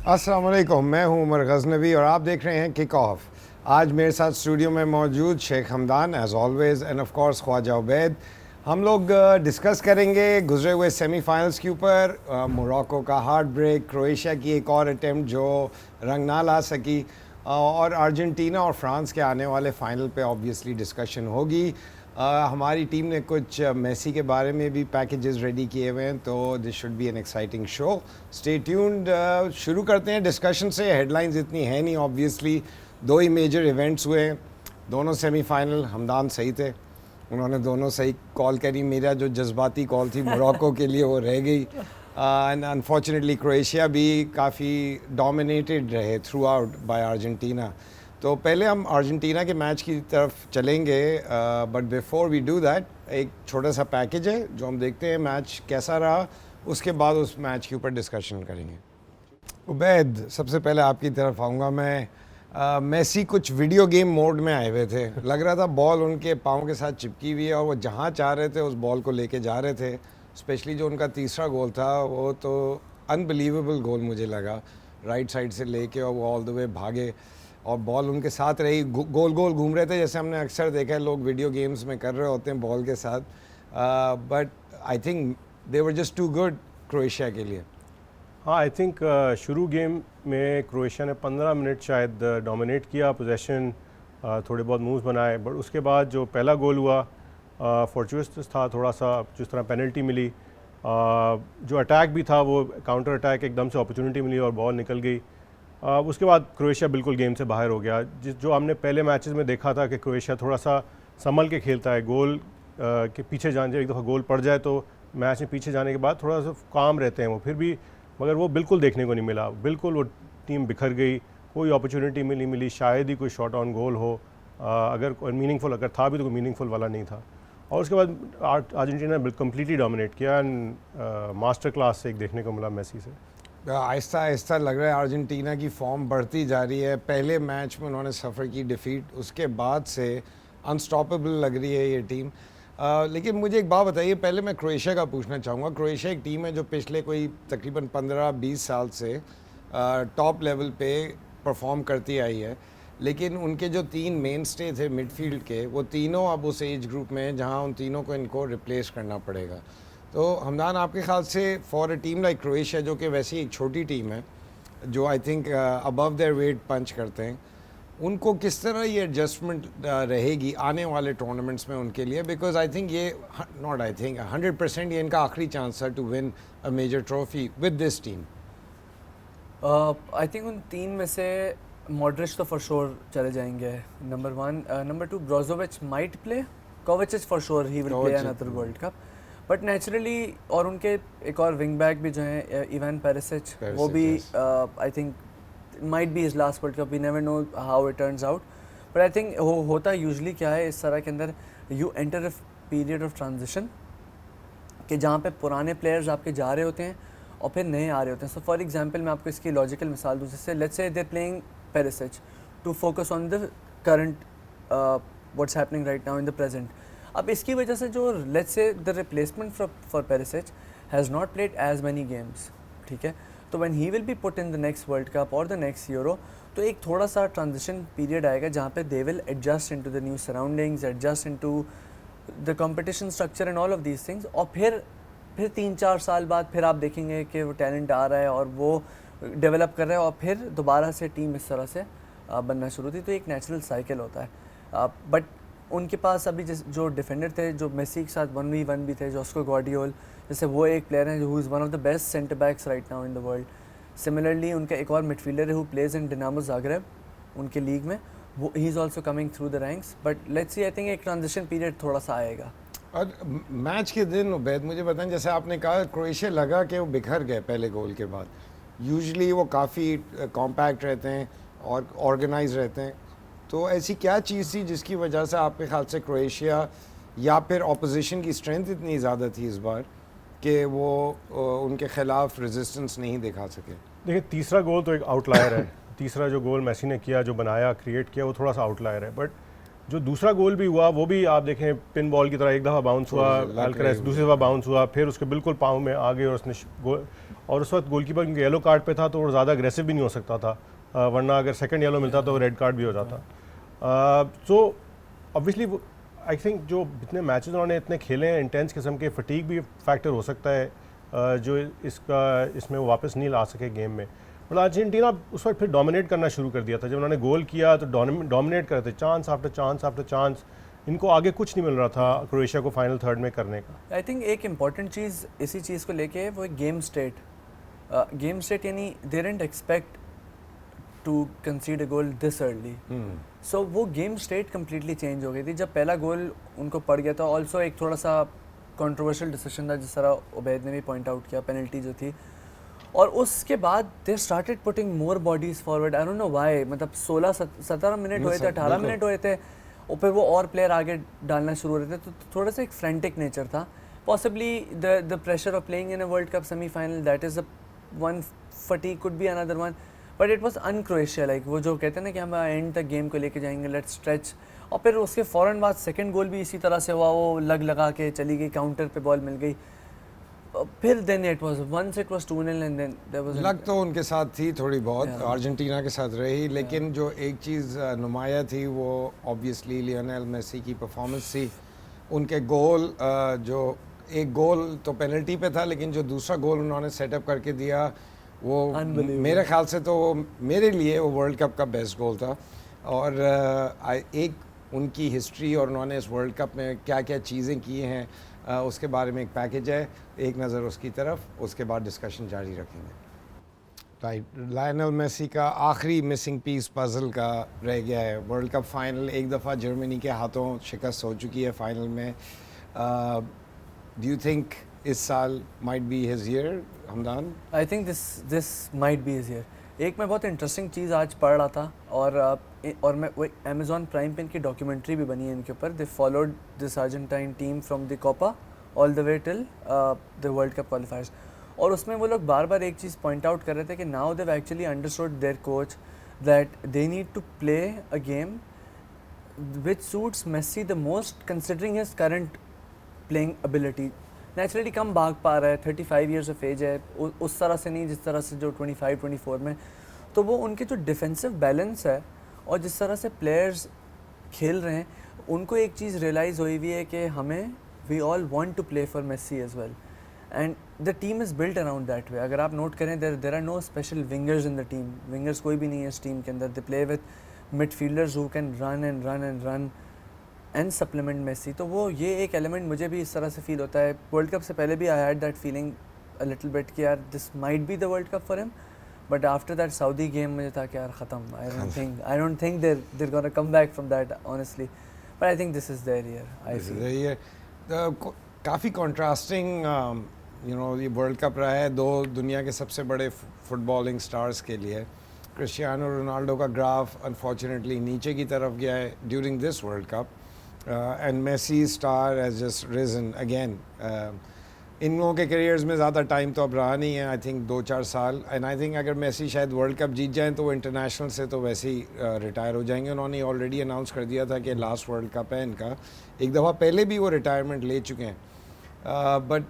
अस्सलाम वालेकुम, मैं हूं उमर गजनवी और आप देख रहे हैं किक ऑफ। आज मेरे साथ स्टूडियो में मौजूद Sheikh Hamdan as always and of course Khwaja Ubaid. हम लोग डिस्कस करेंगे गुजरे हुए सेमीफाइनल्स के ऊपर, मोरक्को का हार्ट ब्रेक, क्रोएशिया की एक और अटेम्प्ट जो रंग ना ला सकी, और अर्जेंटीना और फ्रांस के आने वाले फ़ाइनल पे ऑब्वियसली डिस्कशन होगी। हमारी टीम ने कुछ मेसी के बारे में भी पैकेजेस रेडी किए हुए हैं, तो this should be an exciting show. Stay tuned. शुरू करते हैं डिस्कशन से। हेडलाइंस इतनी है नहीं ऑब्वियसली, दो ही मेजर इवेंट्स हुए, दोनों सेमीफाइनल। हमदान सही थे, उन्होंने दोनों सही कॉल करी। मेरा जो जज्बाती कॉल थी मोरक्को के लिए वो रह गई, एंड अनफॉर्चुनेटली क्रोएशिया भी काफ़ी डोमिनेटेड रहे थ्रू आउट बाय अर्जेंटीना। तो पहले हम अर्जेंटीना के मैच की तरफ चलेंगे, but before we do that एक छोटा सा पैकेज है जो हम देखते हैं मैच कैसा रहा, उसके बाद उस मैच के ऊपर डिस्कशन करेंगे। उबैद, सबसे पहले आपकी तरफ आऊँगा मैं। मेसी कुछ वीडियो गेम मोड में आए हुए थे, लग रहा था बॉल उनके पाँव के साथ चिपकी हुई है और वो जहाँ चाह रहे थे उस बॉल को लेके जा रहे थे। स्पेशली जो उनका तीसरा गोल था वो तो अनबिलीवेबल गोल मुझे लगा, राइट साइड से लेके और वो ऑल द वे भागे और बॉल उनके साथ रही, गोल गोल घूम रहे थे जैसे हमने अक्सर देखा है लोग वीडियो गेम्स में कर रहे होते हैं बॉल के साथ। But I think they were just too good Croatia के लिए। हाँ, आई थिंक शुरू गेम में क्रोएशिया ने 15 मिनट शायद डोमिनेट किया पोजेशन, थोड़े बहुत मूव्स बनाए, बट उसके बाद जो पहला गोल हुआ फॉर्चुनस था थोड़ा सा, जिस तरह पेनल्टी मिली, जो अटैक भी था वो काउंटर अटैक, एकदम से अपॉर्चुनिटी मिली और बॉल निकल गई। उसके बाद क्रोएशिया बिल्कुल गेम से बाहर हो गया। जो हमने पहले मैचेस में देखा था कि क्रोएशिया थोड़ा सा संभल के खेलता है, गोल के पीछे जाने, एक दफ़ा गोल पड़ जाए तो मैच में पीछे जाने के बाद थोड़ा सा काम रहते हैं वो फिर भी, मगर वो बिल्कुल देखने को नहीं मिला। बिल्कुल वो टीम बिखर गई, कोई अपॉर्चुनिटी मिली, शायद ही कोई शॉट ऑन गोल हो, अगर मीनिंगफुल अगर था भी तो कोई मीनिंगफुल वाला नहीं था। और उसके बाद अर्जेंटीना ने कम्प्लीटली डोमिनेट किया एंड मास्टर क्लास से एक देखने को मिला मेसी से। आहिस्ता आहिस्ता लग रहा है अर्जेंटीना की फॉर्म बढ़ती जा रही है। पहले मैच में उन्होंने सफ़र की डिफ़ीट, उसके बाद से अनस्टॉपेबल लग रही है ये टीम। लेकिन मुझे एक बात बताइए, पहले मैं क्रोएशिया का पूछना चाहूँगा। क्रोएशिया एक टीम है जो पिछले कोई तकरीबन 15-20 साल से टॉप लेवल पे परफॉर्म करती आई है, लेकिन उनके जो 3 मेन स्टे थे मिडफील्ड के, वो तीनों अब उस एज ग्रुप में हैं जहाँ उन तीनों को इनको रिप्लेस करना पड़ेगा। तो हमदान, आपके ख्याल से for a team like Croatia, जो कि वैसे ही एक छोटी टीम है, जो I think above their weight punch करते हैं, उनको किस तरह ये एडजस्टमेंट रहेगी आने वाले टूर्नामेंट्स में उनके लिए? बिकॉज आई थिंक ये नॉट आई थिंक 100% ये इनका आखिरी चांस है to win a major trophy with this team. I think उन 3 में से मॉड्रिच तो फॉर श्योर चले जाएंगे, number 1। Number 2 Brozovic might play, Kovacic for sure he will play another world cup, but naturally. और उनके एक और विंग बैक भी जो हैं इवान पेरिसिच, वो भी I think might be his last world cup, we never know how it turns out. But I think होता यूजुअली क्या है इस तरह के अंदर, you enter a period of transition कि जहाँ पे पुराने प्लेयर्स आपके जा रहे होते हैं और फिर नए आ रहे होते हैं। सो फॉर एग्जांपल मैं आपको इसकी लॉजिकल मिसाल दूँ, जैसे let's say they playing Perisic to focus on the current what's happening right now in the present. अब इसकी वजह से जो let's say the replacement for Perisic has not played as many games, ठीक है, तो when he will be put in the next world cup और the next euro, तो एक थोड़ा सा ट्रांजिशन पीरियड आएगा जहाँ पे they will adjust into the new surroundings, adjust into the competition structure and all of these things. और फिर 3-4 साल बाद फिर आप देखेंगे कि वो टैलेंट आ रहा है और वो डेवलप कर रहा है और फिर दोबारा से टीम इस तरह से बनना शुरू होती, तो एक नेचुरल साइकिल होता है। बट उनके पास अभी जो डिफेंडर थे, जो मेसी के साथ 1v1 भी थे, जोस्को गॉर्डियोल जैसे, वो एक प्लेयर हैं who is one of the best centre backs right now in the world. Similarly उनका एक और मिडफील्डर है who plays in Dinamo Zagreb, उनके लीग में, वो he is also coming through the ranks. But let's see, I think एक transition period थोड़ा सा आएगा। और मैच के दिन उबैद मुझे बताएं, जैसे आपने कहा क्रोएशिया लगा कि वो बिखर गए पहले गोल के बाद, यूजुअली वो काफ़ी कॉम्पैक्ट रहते हैं और ऑर्गेनाइज रहते हैं, तो ऐसी क्या चीज़ थी जिसकी वजह से आपके ख्याल से क्रोएशिया या फिर ऑपोजिशन की स्ट्रेंथ इतनी ज़्यादा थी इस बार कि वो उनके ख़िलाफ़ रेजिस्टेंस नहीं दिखा सके? देखिए, तीसरा गोल तो एक आउटलायर है। तीसरा जो गोल मेसी ने किया, जो बनाया, क्रिएट किया, वो थोड़ा सा आउटलायर है। बट जो दूसरा गोल भी हुआ वो भी आप देखें पिन बॉल की तरह, एक दफ़ा बाउंस हुआ, अल्करेस दूसरी दफ़ा बाउंस हुआ, फिर उसके बिल्कुल पाँव में आ गए और उसने और उस वक्त गोलकीपर क्योंकि येलो कार्ड पे था तो वो ज़्यादा अग्रेसिव भी नहीं हो सकता था, वरना अगर सेकंड येलो मिलता तो रेड कार्ड भी हो जाता। सो ऑब्वियसली आई थिंक जो इतने मैचेस उन्होंने इतने खेले हैं, इंटेंस किस्म के, फटीग भी फैक्टर हो सकता है जो इसमें वो वापस नहीं ला सके गेम में। मतलब अर्जेंटीना उस वक्त फिर डोमिनेट करना शुरू कर दिया था, जब उन्होंने गोल किया तो डोमिनेट कर रहे थे, chance after chance after chance, इनको आगे कुछ नहीं मिल रहा था क्रोएशिया को फाइनल थर्ड में करने का। आई थिंक एक इम्पॉर्टेंट चीज़ इसी चीज़ को लेके वो गेम स्टेट यानी they didn't expect to concede a goal this early, so वो गेम स्टेट कम्प्लीटली चेंज हो गई थी जब पहला गोल उनको पड़ गया था। ऑल्सो एक थोड़ा सा कंट्रोवर्शियल डिसीजन था जिस तरह उबैद ने भी पॉइंट आउट किया, पेनल्टी जो थी, और उसके बाद they started putting more bodies forward. I don't know why, मतलब 16-17 मिनट हुए थे, 18 मिनट हुए थे, और फिर वो और प्लेयर आगे डालना शुरू हो रहे थे, तो थोड़ा सा एक फ्रेंटिक नेचर था। Possibly the pressure of playing in a world cup semifinal, that is one fatigue, could be another one, but it was uncroatian, like वो जो कहते हैं ना कि हम एंड तक गेम को लेके जाएंगे, लेट्स स्ट्रेच। और फिर उसके फ़ौरन बाद सेकंड गोल भी इसी तरह से हुआ, वो लगा के चली गई, काउंटर पे बॉल मिल गई, फिर then it was once it was 2-0 and then there was lag तो उनके साथ थी थोड़ी बहुत, अर्जेंटीना के साथ रही, लेकिन जो एक चीज़ नुमाया थी वो ऑब्वियसली लियोनेल मेसी की परफॉर्मेंस थी। उनके गोल, जो एक गोल तो पेनल्टी पे था, लेकिन जो दूसरा गोल उन्होंने सेटअप करके दिया वो मेरे ख्याल से तो मेरे लिए वो वर्ल्ड कप का बेस्ट गोल था। और एक उनकी हिस्ट्री और उन्होंने इस वर्ल्ड कप में क्या क्या चीज़ें की हैं उसके बारे में एक पैकेज है, एक नज़र उसकी तरफ, उसके बाद डिस्कशन जारी रखेंगे। राइट, लायनल मेसी का आखिरी मिसिंग पीस पजल का रह गया है। वर्ल्ड कप फाइनल एक दफ़ा जर्मनी के हाथों शिकस्त हो चुकी है फाइनल में। डू यू थिंक इस साल might be his year, Hamdan? I think this might be his year. एक मैं बहुत इंटरेस्टिंग चीज़ आज पढ़ रहा था, और मैं वो अमेज़ॉन प्राइम पे इनकी डॉक्यूमेंट्री भी बनी है इनके ऊपर। They followed this Argentine team from the Copa all the way till the world cup qualifiers, और उसमें वो लोग बार बार एक चीज़ पॉइंट आउट कर रहे थे कि now they actually understood their coach that they need to play a game which suits Messi the most considering his current playing ability. Naturally कम भाग पा रहा है, 35 ईयर्स ऑफ एज है, उस तरह से नहीं जिस तरह से जो 25-24 में। तो वो उनके जो डिफेंसिव बैलेंस है और जिस तरह से प्लेयर्स खेल रहे हैं, उनको एक चीज़ रियलाइज़ हुई हुई है कि हमें we all want to play for Messi as well, and the team is built around that way. अगर आप नोट करें, there are no special wingers in the team, wingers कोई भी नहीं है इस टीम के अंदर। They play with midfielders who can run and run and run and supplement Messi. तो वो ये एक एलिमेंट मुझे भी इस तरह से फील होता है। वर्ल्ड कप से पहले भी I had that feeling a little bit कि यार this might be the world cup for him, but after that Saudi game मुझे था कि यार ख़त्म, I don't think they're gonna come back from that honestly, but I think this is their year. I feel काफ़ी contrasting ये world cup रहा है दो दुनिया के सबसे बड़े फुटबॉलिंग स्टार्स के लिए। क्रिस्टियानो रोनाल्डो का ग्राफ अनफॉर्चुनेटली नीचे की तरफ गया है during this world cup, and Messi star has just risen again. इन लोगों के करियर्स में ज़्यादा टाइम तो अब रहा नहीं है, आई थिंक 2-4 साल, एंड आई थिंक अगर मेसी शायद वर्ल्ड कप जीत जाएँ तो वो इंटरनेशनल से तो वैसे ही रिटायर हो जाएंगे। उन्होंने ऑलरेडी अनाउंस कर दिया था कि लास्ट वर्ल्ड कप है इनका, एक दफ़ा पहले भी वो रिटायरमेंट ले चुके हैं। But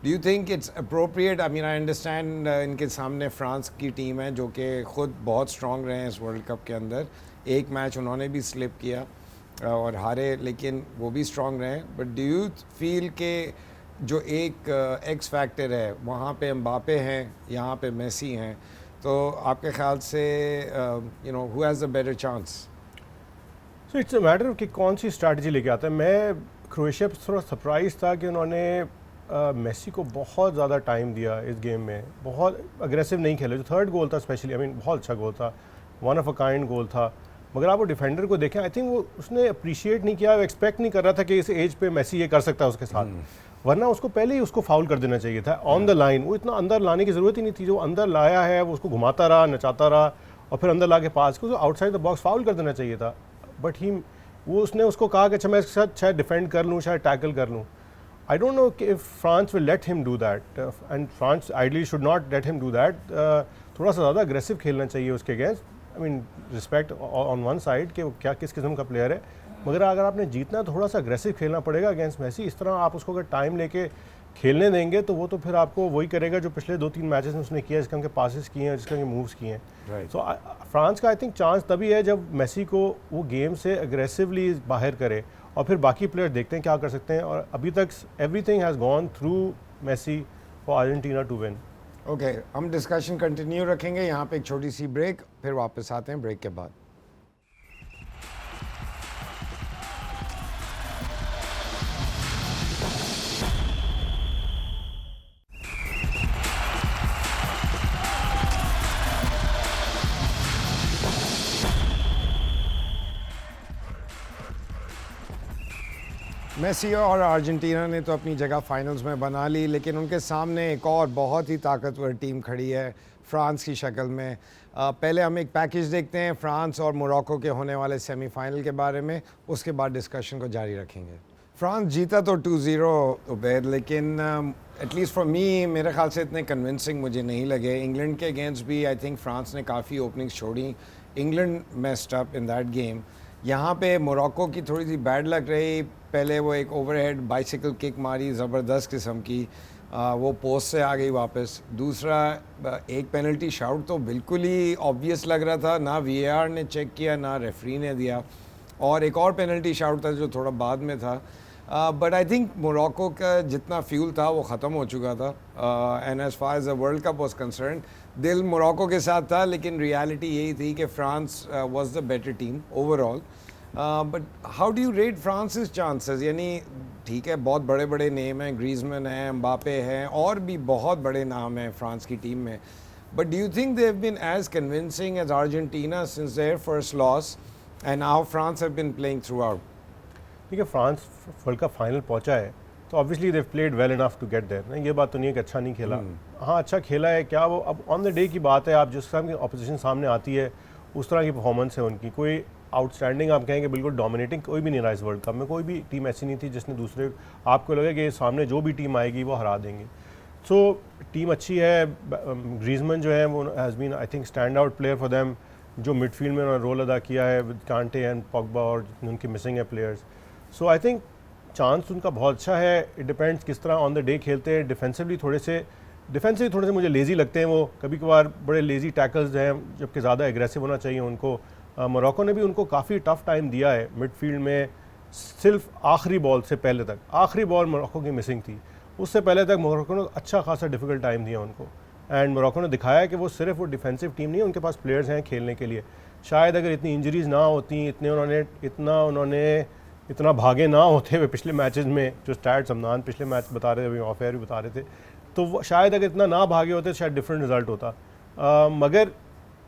do you think it's appropriate? I mean I understand इनके सामने फ्रांस की टीम है जो कि ख़ुद बहुत स्ट्रॉन्ग रहे हैं इस वर्ल्ड कप के अंदर। एक मैच उन्होंने भी स्लिप किया और हारे, लेकिन वो भी स्ट्रॉन्ग रहे। बट डू यू फील के जो एक एक्स फैक्टर है वहाँ पे एम्बापे हैं, यहाँ पे मेसी हैं, तो आपके ख्याल से who has the better chance? So it's a matter कि कौन सी स्ट्रैटेजी लेके आता है। मैं क्रोएशिया पर थोड़ा सरप्राइज था कि उन्होंने मेसी को बहुत ज़्यादा टाइम दिया इस गेम में, बहुत अग्रेसिव नहीं खेले। जो थर्ड गोल था स्पेशली, आई मीन बहुत अच्छा गोल था, वन ऑफ अ काइंड गोल था, मगर आप वो डिफेंडर को देखें, आई थिंक वो उसने अप्रिशिएट नहीं किया, वो एक्सपेक्ट नहीं कर रहा था कि इस एज पे मेसी ये कर सकता है उसके साथ, वरना उसको पहले ही उसको फाउल कर देना चाहिए था ऑन द लाइन। वो इतना अंदर लाने की ज़रूरत ही नहीं थी, जो अंदर लाया है वो उसको घुमाता रहा, नचाता रहा, और फिर अंदर ला के पास को आउटसाइड द बॉक्स फाउल कर देना चाहिए था। बट उसने उसको कहा कि अच्छा मैं इसके साथ शायद डिफेंड कर लूँ, शायद टैकल कर लूँ। I don't know if France will let him do that, and France ideally should not let him do that. थोड़ा सा ज़्यादा अग्रेसिव खेलना चाहिए उसके against. I mean respect on one side कि वो क्या किस किस्म का प्लेयर है, मगर अगर आपने जीतना है तो थोड़ा सा अग्रेसिव खेलना पड़ेगा अगेंस्ट मेसी। इस तरह आप उसको अगर टाइम लेके खेलने देंगे तो वो तो फिर आपको वही करेगा जो पिछले 2-3 मैचेस में उसने किया, जिसके उनके पासेस किए हैं, जिसके उनके मूव्स किए हैं। Right. सो फ्रांस का आई थिंक चांस तभी है जब मेसी को वो गेम से अग्रेसिवली बाहर करे और फिर बाकी प्लेयर देखते हैं क्या कर सकते हैं। और अभी तक everything has gone through Messi for Argentina to win. Okay, हम डिस्कशन कंटिन्यू रखेंगे, यहाँ पे एक छोटी सी ब्रेक, फिर वापस आते हैं ब्रेक के बाद। मेसी और अर्जेंटीना ने तो अपनी जगह फाइनल्स में बना ली, लेकिन उनके सामने एक और बहुत ही ताकतवर टीम खड़ी है फ्रांस की शक्ल में। पहले हम एक पैकेज देखते हैं फ्रांस और मोरक्को के होने वाले सेमीफाइनल के बारे में, उसके बाद डिस्कशन को जारी रखेंगे। फ्रांस जीता तो 2-0 उबैद, लेकिन एटलीस्ट फॉर मी, मेरे ख्याल से इतने कन्विंसिंग मुझे नहीं लगे। इंग्लैंड के अगेंस्ट भी आई थिंक फ्रांस ने काफ़ी ओपनिंग्स छोड़ी, England messed up in that game. यहाँ पे मोरक्को की थोड़ी सी बैड लक रही, पहले वो एक ओवरहेड बाइसिकल किक मारी ज़बरदस्त किस्म की, वो पोस्ट से आ गई वापस। दूसरा एक पेनल्टी शाउट तो बिल्कुल ही ऑब्वियस लग रहा था, ना वीएआर ने चेक किया ना रेफरी ने दिया, और एक और पेनल्टी शाउट था जो थोड़ा बाद में था। बट आई थिंक मोरक्को का जितना फ्यूल था वो ख़त्म हो चुका था, and as far as the world cup was concern दिल मोरक्को के साथ था, लेकिन रियलिटी यही थी कि France was the better team overall. But how do you rate France's chances? यानी ठीक है, बहुत बड़े बड़े नेम हैं, ग्रीजमैन हैं, एम्बापे हैं, और भी बहुत बड़े नाम हैं फ्रांस की टीम में, but do you think they have been as convincing as Argentina since their first loss and how France have been playing throughout? ठीक है, फ्रांस वर्ल्ड कप फाइनल पहुंचा है तो obviously they played well enough to get there. नहीं, ये बात तो नहीं है कि अच्छा नहीं खेला। हाँ, अच्छा खेला है क्या, वो अब ऑन द डे की बात है। आप जिस तरह की ऑपोजिशन सामने आती है उस तरह की परफॉर्मेंस है उनकी। कोई आउटस्टैंडिंग आप कहेंगे बिल्कुल डोमिनेटिंग कोई भी नहीं रहा इस वर्ल्ड कप में। कोई भी टीम ऐसी नहीं थी जिसने दूसरे, आपको लगे कि सामने जो भी टीम आएगी वो हरा देंगे। सो टीम अच्छी है। ग्रीजमैन जो है वो has been I think stand out player for them, जो मिडफील्ड में उन्होंने रोल अदा किया है विद कांटे एंड पॉग्बा और उनकी मिसिंग है players. So I think chance उनका बहुत अच्छा है। इट डिपेंड्स किस तरह ऑन द डे खेलते हैं। डिफेंसिवली थोड़े से मुझे लेज़ी लगते हैं वो, कभी कभार बड़े लेज़ी टैकल्स हैं, जबकि ज़्यादा एग्रेसिव होना चाहिए उनको। मोरक्को ने भी उनको काफ़ी टफ टाइम दिया है मिडफील्ड में। सिर्फ आखिरी बॉल से पहले तक, आखिरी बॉल मोरक्को की मिसिंग थी, उससे पहले तक मोरक्को ने अच्छा खासा डिफिकल्ट टाइम दिया उनको। एंड मोरक्को ने दिखाया कि वो सिर्फ वो डिफेंसिव टीम नहीं है, उनके पास प्लेयर्स हैं खेलने के लिए। शायद अगर इतनी इंजरीज़ ना होती, उन्होंने इतना भागे ना होते हुए पिछले मैचेस में, जो स्टैट्स हमदान पिछले मैच बता रहे थे, अभी ऑफ एयर भी बता रहे थे, तो वो शायद अगर इतना ना भागे होते तो शायद डिफरेंट रिजल्ट होता। मगर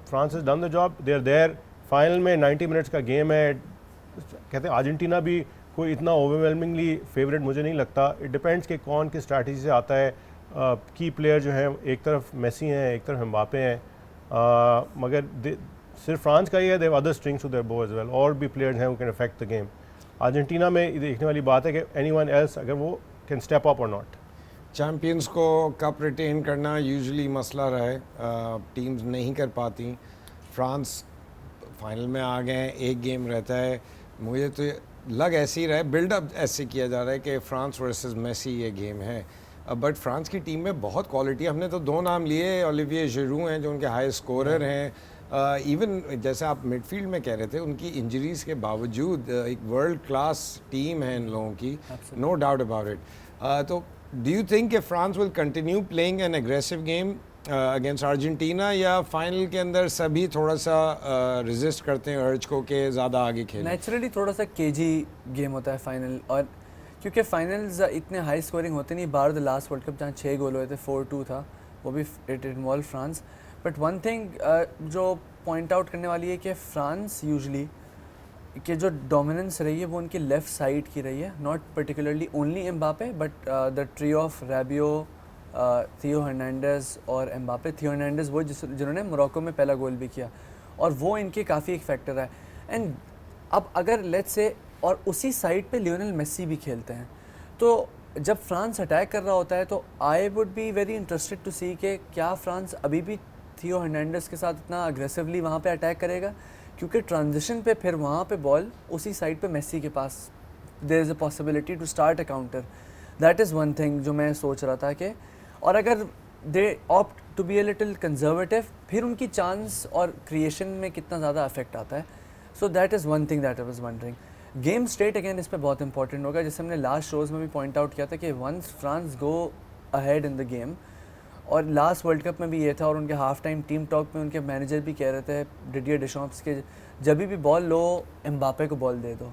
France has done the job, they are there. Final में 90 मिनट्स का गेम है। कहते हैं अर्जेंटीना भी कोई इतना ओवरवेलमिंगली फेवरेट मुझे नहीं लगता। इट डिपेंड्स कि कौन किस स्ट्रैटेजी से आता है। की प्लेयर जो हैं, एक तरफ मेसी हैं, एक तरफ एम्बापे हैं, मगर सिर्फ फ्रांस का ही है, they have other strings to their bow as well, और भी प्लेयर्स हैं who can affect the game. Argentina में देखने वाली बात है कि एनीवन एल्स अगर वो कैन स्टेप अप और नॉट। चैम्पियंस को कप रिटेन करना यूजुअली मसला रहा है, टीम्स नहीं कर पाती। फ्रांस फाइनल में आ गए हैं, एक गेम रहता है। मुझे तो लग ऐसे ही रहा है, बिल्डअप ऐसे किया जा रहा है कि फ्रांस वर्सेस मेसी ये गेम है। बट फ्रांस की टीम में बहुत क्वालिटी, हमने तो दो नाम लिए, ओलिविये जिरू हैं जो उनके हाई स्कोरर हैं, इवन जैसे आप मिडफील्ड में कह रहे थे, उनकी इंजरीज़ के बावजूद एक वर्ल्ड क्लास टीम है इन लोगों की, नो डाउट अबाउट इट। तो डू यू थिंक कि France will continue playing an aggressive game against Argentina, या फाइनल के अंदर सभी थोड़ा सा रेजिस्ट करते हैं अर्ज को कि ज़्यादा आगे खेलें? नेचुरली थोड़ा सा केजी गेम होता है फाइनल, और क्योंकि फाइनल्स इतने हाई स्कोरिंग होते नहीं। बाहर द लास्ट वर्ल्ड कप जहाँ 6 गोल हुए थे, 4-2 था, वो भी it involve France. But one thing जो पॉइंट आउट करने वाली है कि फ्रांस यूजली कि जो डोमिनेंस रही है वो उनकी लेफ़्ट साइड की रही है, not particularly only Mbappe, but the trio of Rabiot, Theo Hernandez और एम्बापे। थियो हर्नांडेज़ वो जिन्होंने मोरक्को में पहला गोल भी किया, और वो इनके काफ़ी एक फैक्टर है। एंड अब अगर लेट्स से, और उसी साइड पे लियोनेल मेसी भी खेलते हैं, तो जब फ्रांस अटैक कर रहा होता है तो I would be very interested to see कि क्या फ्रांस अभी भी थियो हर्नांडेज़ के साथ इतना अग्रेसिवली वहाँ पे अटैक करेगा, क्योंकि ट्रांजिशन पे फिर वहाँ पे बॉल उसी साइड पे मेसी के पास, there is a possibility to start a counter. That is one thing जो मैं सोच रहा था कि, और अगर they opt to be a little conservative, फिर उनकी चांस और क्रिएशन में कितना ज़्यादा इफेक्ट आता है. So that is one thing that I was wondering. Game state again इस पे बहुत इंपॉर्टेंट होगा, जैसे हमने लास्ट शोज़ में भी पॉइंट आउट किया था कि once France go ahead in the game, और लास्ट वर्ल्ड कप में भी ये था, और उनके हाफ टाइम टीम टॉक में उनके मैनेजर भी कह रहे थे डिडियर डेशॉम्प्स के, जब भी बॉल लो एम्बापे को बॉल दे दो.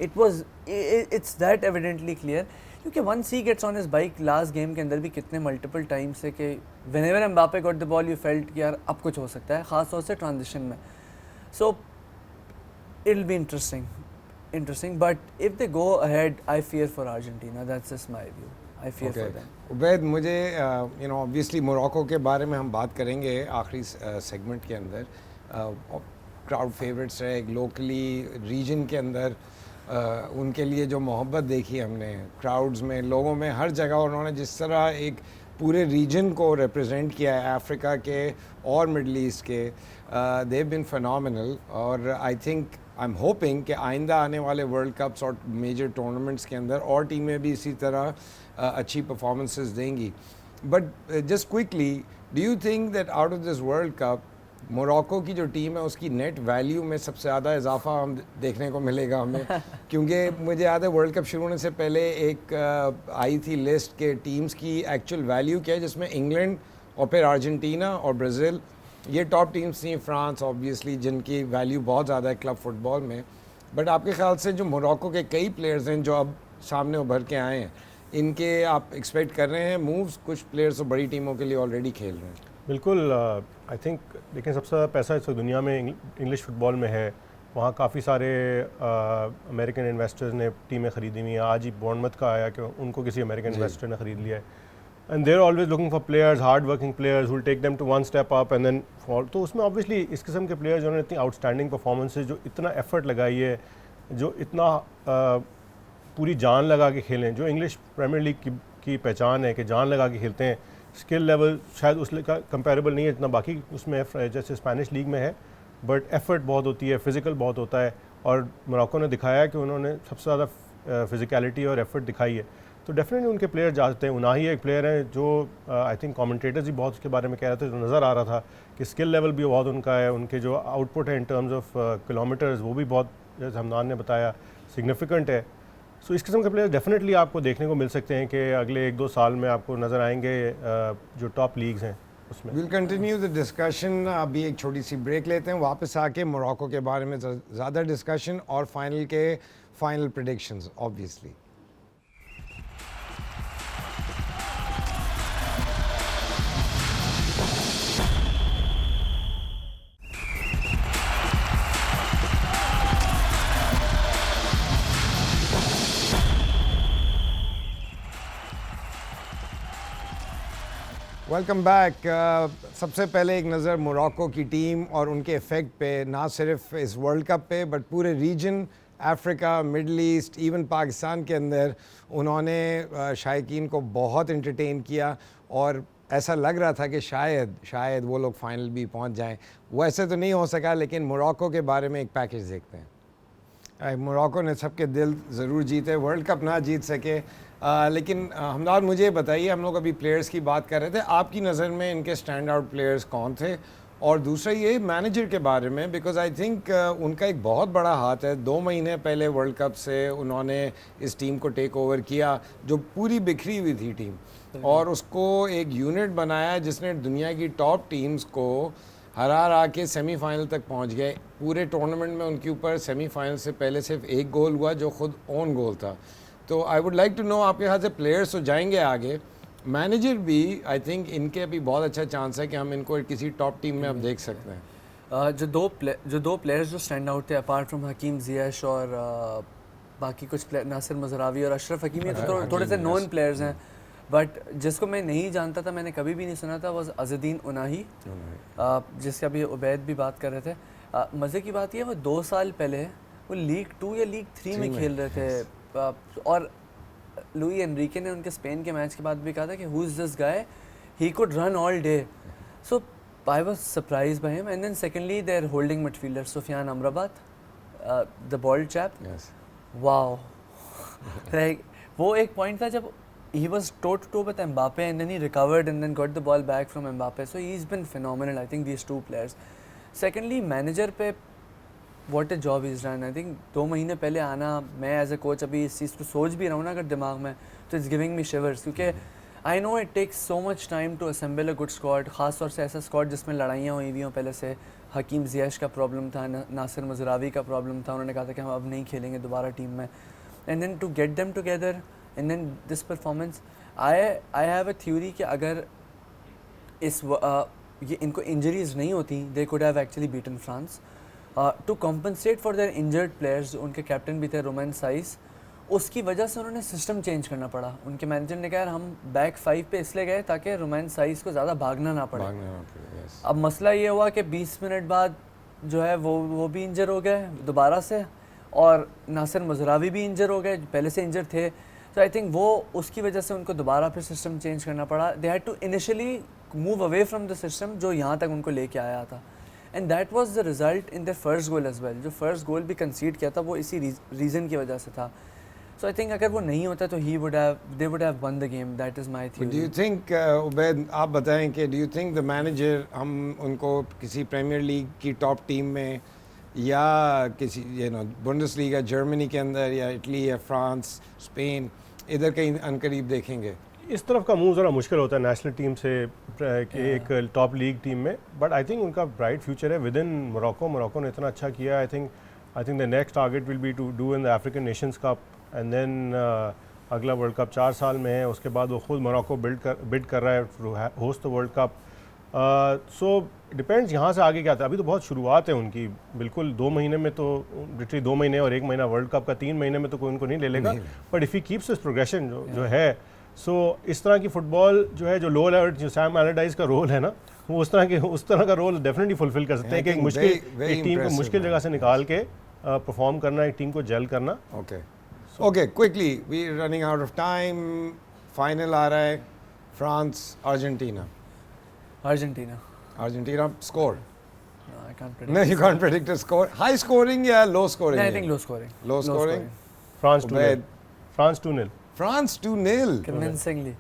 इट्स दैट एविडेंटली क्लियर, क्योंकि once he gets on his bike last game के अंदर भी कितने मल्टीपल टाइम से कि whenever Mbappe got the ball you felt कि यार अब कुछ हो सकता है, खास तौर से ट्रांजिशन में. So it will be interesting, but if they go ahead, I fear for Argentina. That's just my view. I fear for them. Ubaid, मुझे यू नो ऑब्वियसली मोरक्को के बारे में हम बात करेंगे आखिरी सेगमेंट के अंदर. क्राउड फेवरेट्स रहे लोकली रीजन के अंदर, उनके लिए जो मोहब्बत देखी हमने क्राउड्स में, लोगों में, हर जगह उन्होंने जिस तरह एक पूरे रीजन को रिप्रेजेंट किया है, अफ्रीका के और मिडल ईस्ट के, दे बीन फिनोमिनल. और I think I am hoping कि आइंदा आने वाले वर्ल्ड कप्स और मेजर टूर्नामेंट्स के अंदर और टीमें भी इसी तरह अच्छी परफॉर्मेंसेस देंगी. But just quickly, do you think that out of this world cup Morocco की जो टीम है उसकी नेट वैल्यू में सबसे ज़्यादा इजाफा हम देखने को मिलेगा हमें? क्योंकि मुझे याद है वर्ल्ड कप शुरू होने से पहले एक आई थी लिस्ट के टीम्स की एक्चुअल वैल्यू क्या है, जिसमें इंग्लैंड और फिर अर्जेंटीना और ब्राज़ील ये टॉप टीम्स थी. फ्रांस ऑब्वियसली जिनकी वैल्यू बहुत ज़्यादा है क्लब फुटबॉल में. बट आपके ख्याल से जो मोरक्को के कई प्लेयर्स हैं जो अब सामने उभर के आए हैं, इनके आप एक्सपेक्ट कर रहे हैं मूव्स? कुछ प्लेयर्स तो बड़ी टीमों के लिए ऑलरेडी खेल रहे हैं. बिल्कुल. आई थिंक लेकिन सबसे ज़्यादा पैसा इस दुनिया में इंग्लिश फुटबॉल में है. वहाँ काफ़ी सारे अमेरिकन इन्वेस्टर्स ने टीमें ख़रीदी हुई हैं. आज ही बॉर्नमथ का आया कि उनको किसी अमेरिकन इन्वेस्टर ने ख़रीद लिया है. And they're always looking for players, hard working players will take them to one step up and then fall. तो उसमें ऑब्वियसली इस किस्म के प्लेयर्स जिन्होंने इतनी आउटस्टैंडिंग परफॉर्मेंसेज, जो इतना एफर्ट लगाई है, जो इतना पूरी जान लगा के खेलें, जो इंग्लिश प्रीमियर लीग की पहचान है कि जान लगा के खेलते हैं. स्किल लेवल शायद उस का कंपेरेबल नहीं है जितना बाकी उसमें जैसे स्पेनिश लीग में है, बट एफर्ट बहुत होती है, फिज़िकल बहुत होता है. और मोरक्को ने दिखाया कि उन्होंने सबसे ज़्यादा फिज़िकलिटी और एफर्ट दिखाई है. तो डेफिनेटली उनके प्लेयर जाते हैं. उनाही एक प्लेयर हैं जो आई थिंक कमेंटेटर्स भी बहुत उसके बारे में कह रहे थे, तो नज़र आ रहा था कि स्किल लेवल भी बहुत उनका है. उनके जो आउटपुट है इन टर्म्स ऑफ किलोमीटर्स, वो भी बहुत, जैसे हमदान ने बताया, सिग्निफिकेंट है. सो इस किस्म के प्लेयर डेफिनेटली आपको देखने को मिल सकते हैं कि अगले 1-2 साल में आपको नज़र आएंगे जो टॉप लीग्स हैं उसमें. Will continue the discussion. अभी एक छोटी सी ब्रेक लेते हैं, वापस आके मोरक्को के बारे में ज़्यादा डिस्कशन और फाइनल के final predictions obviously. Welcome back. सबसे पहले एक नज़र मोरक्को की टीम और उनके इफ़ेक्ट पे, ना सिर्फ इस वर्ल्ड कप पे बट पूरे region, Africa, Middle East, even Pakistan के अंदर उन्होंने शायकीन को बहुत एंटरटेन किया. और ऐसा लग रहा था कि शायद वो लोग फाइनल भी पहुंच जाएं. वैसे तो नहीं हो सका, लेकिन मोरक्को के बारे में एक पैकेज देखते हैं. मोरक्को ने सबके दिल ज़रूर जीते, वर्ल्ड कप ना जीत सके, लेकिन हमदान मुझे बताइए, हम लोग अभी प्लेयर्स की बात कर रहे थे, आपकी नज़र में इनके स्टैंड आउट प्लेयर्स कौन थे? और दूसरा ये मैनेजर के बारे में, बिकॉज आई थिंक उनका एक बहुत बड़ा हाथ है. 2 महीने पहले वर्ल्ड कप से उन्होंने इस टीम को टेक ओवर किया, जो पूरी बिखरी हुई थी टीम, और उसको एक यूनिट बनाया जिसने दुनिया की टॉप टीम्स को हरा के सेमीफाइनल तक पहुंच गए. पूरे टूर्नामेंट में उनके ऊपर सेमीफाइनल से पहले सिर्फ एक गोल हुआ, जो खुद ओन गोल था. तो I would like to know, आपके ख्याल से प्लेयर्स तो जाएंगे आगे, मैनेजर भी आई थिंक इनके भी बहुत अच्छा चांस है कि हम इनको किसी टॉप टीम में अब देख सकते हैं. जो दो प्लेयर्स जो स्टैंड आउट थे अपार्ट फ्रॉम हकीम जियाश और बाकी कुछ प्लेयर, नासिर मजरावी और अशरफ हकीमी, तो थोड़े से नोन प्लेयर्स हैं. बट जिसको मैं नहीं जानता था, मैंने कभी भी नहीं सुना था, वो अज़दीन उनाही, जिसके अभी उबैद भी बात कर रहे थे. मज़े की बात यह, वो 2 साल पहले वो लीग 2 या लीग 3 में खेल रहे थे. और लुई एनरिके ने उनके स्पेन के मैच के बाद भी कहा था कि who is this guy, he could run all day. So I was surprised by him. And then secondly their holding midfielder Sofyan Amrabat, the bold chap. Wow. वो एक पॉइंट था जब he was toe to toe with Mbappe and then he recovered and then got the ball back from Mbappe. So he's been phenomenal. I think these two players. Secondly, manager पे what a job he's done. I think 2 महीने पहले आना, मैं as a coach अभी इस चीज़ को सोच भी रहा हूँ ना अगर दिमाग में, तो it's giving me shivers क्योंकि I know it takes so much time to assemble a good squad. ख़ास तौर से ऐसा स्क्वाड जिसमें लड़ाइयाँ हुई हुई हों पहले से. हकीम ज़ियाश का प्रॉब्लम था, नासिर मज़रावी का प्रॉब्लम था, उन्होंने कहा था कि हम अब नहीं खेलेंगे दोबारा टीम में. And then to get them together and then this performance, I have a theory कि अगर ये इनको इंजरीज नहीं होती, they could have actually beaten France. To compensate for their injured players, उनके कैप्टन भी थे रोमन साइस, उसकी वजह से उन्होंने सिस्टम चेंज करना पड़ा. उनके मैनेजर ने कहा यार हम बैक 5 पे इसलिए गए ताकि रोमन साइस को ज़्यादा भागना ना पड़े. yes. अब मसला ये हुआ कि 20 मिनट बाद जो है वो भी इंजर हो गए दोबारा से, और नासिर मज़रावी भी इंजर हो गए, पहले से इंजर थे. तो आई थिंक वो उसकी वजह से उनको दोबारा फिर सिस्टम चेंज करना पड़ा. They had to initially move away from the system जो यहाँ तक उनको लेके आया था. And that was the result in the first goal as well. जो फर्स्ट गोल भी कंसीड किया था वो इसी रीज़न की वजह से था. सो आई थिंक अगर वो नहीं होता तो they would have one the game. That is my do theory. You think Ubaid, आप बताएं कि do you think the manager, हम उनको किसी प्रीमियर लीग की टॉप टीम में या किसी बुंडेसलीगा जर्मनी के अंदर या इटली या फ्रांस, स्पेन, इधर कहीं अनकरीब देखेंगे? इस तरफ का मूव ज़रा मुश्किल होता है नेशनल टीम से कि एक टॉप लीग टीम में, बट आई थिंक उनका ब्राइट फ्यूचर है विद इन मोरक्को ने इतना अच्छा किया. I think the next target will be to do in the African nations cup and then अगला वर्ल्ड कप 4 साल में है. उसके बाद वो खुद मोरक्को बिड कर रहा है host the world cup. So depends यहाँ से आगे क्या था. अभी तो बहुत शुरुआत है उनकी, बिल्कुल 2 महीने में तो लिटरली 2 महीने और 1 महीना वर्ल्ड कप का, 3 महीने में तो कोई उनको नहीं ले लेगा. But if he keeps this progression जो है, सो इस तरह की फुटबॉल जो है, जो लो लेवल जो सैम एलरडाइस का रोल है ना, वो उस तरह का रोल डेफिनेटली फुलफिल कर सकते हैं कि एक टीम को मुश्किल जगह से निकाल के परफॉर्म करना, एक टीम को जेल करना. Okay quickly, we are running out of time. Final आ रहा है, France Argentina. Argentina score. No, I can't predict. No, you can't predict a score. High scoring या low scoring? No, I think low scoring. Low scoring. France 2-0. France 2-0. Convincingly.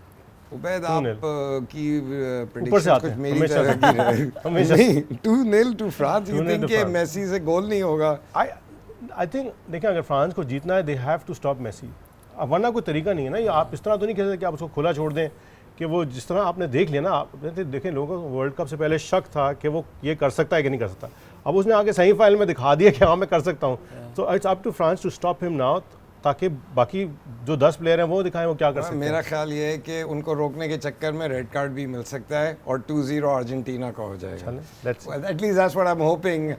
Ubaid, आप की ऊपर से prediction आते कुछ हैं, मेरी हमेशा तरह की रहे. हमेशा. नहीं, 2-0 to France. You 2-0 think to कि France. मेसी से गोल नहीं होगा? आई थिंक देखें, अगर फ्रांस को जीतना है, they have to stop Messi. अब वरना कोई तरीका नहीं है ना. ये आप इस तरह तो नहीं कह सकते कि आप उसको खुला छोड़ दें कि वो जिस तरह आपने देख लिया ना. आप देखें, लोगों को वर्ल्ड कप से पहले शक था कि वो ये कर सकता है कि नहीं कर सकता. अब उसने आगे सेमीफाइनल में दिखा दिया कि हाँ मैं कर सकता हूँ. तो it's up to France to stop him now, ताकि बाकी जो 10 प्लेयर हैं वो दिखाएं वो क्या कर सकते हैं. मेरा ख्याल ये है कि उनको रोकने के चक्कर में रेड कार्ड भी मिल सकता है और 2-0 अर्जेंटीना का हो जाएगा. At least that's what I am hoping.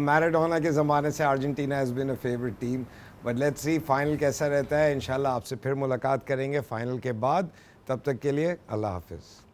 Maradona के ज़माने से Argentina has been a favourite team, but let's see final कैसा रहता है. इंशाल्लाह आपसे फिर मुलाकात करेंगे फाइनल के बाद. तब तक के लिए अल्लाह हाफिज़.